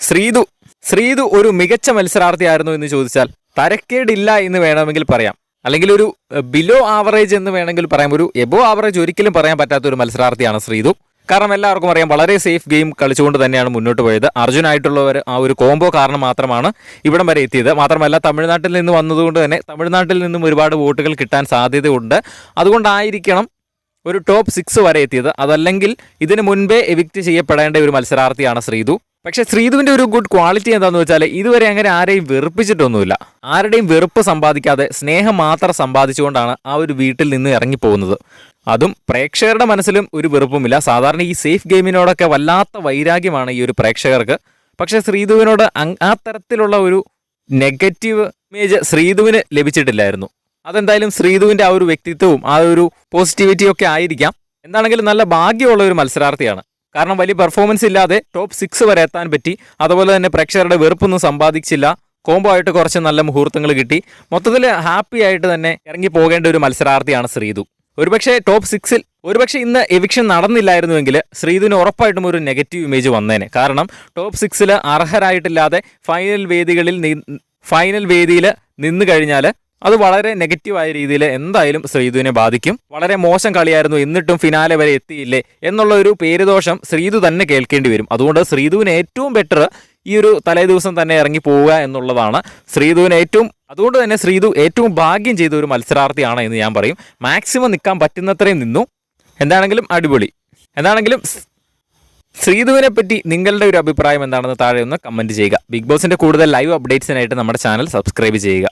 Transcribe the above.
ശ്രീതു ഒരു മികച്ച മത്സരാർത്ഥിയായിരുന്നു എന്ന് ചോദിച്ചാൽ തരക്കേടില്ല എന്ന് വേണമെങ്കിൽ പറയാം. അല്ലെങ്കിൽ ഒരു ബിലോ ആവറേജ് എന്ന് വേണമെങ്കിൽ പറയാം. ഒരു എബോ ആവറേജ് ഒരിക്കലും പറയാൻ പറ്റാത്ത ഒരു മത്സരാർത്ഥിയാണ് ശ്രീതു. കാരണം എല്ലാവർക്കും അറിയാം, വളരെ സേഫ് ഗെയിം കളിച്ചുകൊണ്ട് തന്നെയാണ് മുന്നോട്ട് പോയത്. അർജുനായിട്ടുള്ളവർ ആ ഒരു കോംബോ കാരണം മാത്രമാണ് ഇവിടം വരെ എത്തിയത്. മാത്രമല്ല തമിഴ്നാട്ടിൽ നിന്ന് വന്നതുകൊണ്ട് തന്നെ തമിഴ്നാട്ടിൽ നിന്നും ഒരുപാട് വോട്ടുകൾ കിട്ടാൻ സാധ്യതയുണ്ട്. അതുകൊണ്ടായിരിക്കണം ഒരു ടോപ്പ് 6 വരെ എത്തിയത്. അതല്ലെങ്കിൽ ഇതിന് മുൻപേ എവിക്റ്റ് ചെയ്യപ്പെടേണ്ട ഒരു മത്സരാർത്ഥിയാണ് ശ്രീതു. പക്ഷേ ശ്രീതുവിൻ്റെ ഒരു ഗുഡ് ക്വാളിറ്റി എന്താണെന്ന് വെച്ചാൽ ഇതുവരെ അങ്ങനെ ആരെയും വെറുപ്പിച്ചിട്ടൊന്നുമില്ല. ആരുടെയും വെറുപ്പ് സമ്പാദിക്കാതെ സ്നേഹം മാത്രം സമ്പാദിച്ചുകൊണ്ടാണ് ആ ഒരു വീട്ടിൽ നിന്ന് ഇറങ്ങിപ്പോകുന്നത്. അതും പ്രേക്ഷകരുടെ മനസ്സിലും ഒരു വെറുപ്പുമില്ല. സാധാരണ ഈ സേഫ് ഗെയിമിനോടൊക്കെ വല്ലാത്ത വൈരാഗ്യമാണ് ഈ ഒരു പ്രേക്ഷകർക്ക്. പക്ഷേ ശ്രീതുവിനോട് ആ തരത്തിലുള്ള ഒരു നെഗറ്റീവ് ഇമേജ് ശ്രീതുവിന് ലഭിച്ചിട്ടില്ലായിരുന്നു. അതെന്തായാലും ശ്രീതുവിൻ്റെ ആ ഒരു വ്യക്തിത്വവും ആ ഒരു പോസിറ്റിവിറ്റിയും ഒക്കെ ആയിരിക്കാം. എന്താണെങ്കിലും നല്ല ഭാഗ്യമുള്ള ഒരു മത്സരാർത്ഥിയാണ്. കാരണം വലിയ പെർഫോമൻസ് ഇല്ലാതെ ടോപ്പ് 6 വരെ എത്താൻ പറ്റി. അതുപോലെ തന്നെ പ്രേക്ഷകരുടെ വെറുപ്പൊന്നും സമ്പാദിച്ചില്ല. കോംബോ ആയിട്ട് കുറച്ച് നല്ല മുഹൂർത്തങ്ങൾ കിട്ടി. മൊത്തത്തിൽ ഹാപ്പി ആയിട്ട് തന്നെ ഇറങ്ങി പോകേണ്ട ഒരു മത്സരാർത്ഥിയാണ് ശ്രീതു. ഒരുപക്ഷെ ടോപ്പ് 6-ൽ ഇന്ന് എവിക്ഷൻ നടന്നില്ലായിരുന്നുവെങ്കിൽ ശ്രീതുവിന് ഉറപ്പായിട്ടും ഒരു നെഗറ്റീവ് ഇമേജ് വന്നേനെ. കാരണം ടോപ്പ് 6-ൽ അർഹരായിട്ടില്ലാതെ ഫൈനൽ വേദിയിൽ നിന്ന് കഴിഞ്ഞാൽ അത് വളരെ നെഗറ്റീവായ രീതിയിൽ എന്തായാലും ശ്രീതുവിനെ ബാധിക്കും. വളരെ മോശം കളിയായിരുന്നു, എന്നിട്ടും ഫിനാലെ വരെ എത്തിയില്ലേ എന്നുള്ള ഒരു പേരുദോഷം ശ്രീതു തന്നെ കേൾക്കേണ്ടി വരും. അതുകൊണ്ട് ശ്രീതുവിന് ഏറ്റവും ബെറ്റർ ഈ ഒരു തലേ ദിവസം തന്നെ ഇറങ്ങി പോവുക എന്നുള്ളതാണ്. അതുകൊണ്ട് തന്നെ ശ്രീതു ഏറ്റവും ഭാഗ്യം ചെയ്ത ഒരു മത്സരാർത്ഥിയാണ് എന്ന് ഞാൻ പറയും. മാക്സിമം നിൽക്കാൻ പറ്റുന്നത്രയും നിന്നു. എന്താണെങ്കിലും ശ്രീതുവിനെ പറ്റി നിങ്ങളുടെ ഒരു അഭിപ്രായം എന്താണെന്ന് താഴെ ഒന്ന് കമൻറ്റ് ചെയ്യുക. ബിഗ് ബോസിൻ്റെ കൂടുതൽ ലൈവ് അപ്ഡേറ്റ്സിനായിട്ട് നമ്മുടെ ചാനൽ സബ്സ്ക്രൈബ് ചെയ്യുക.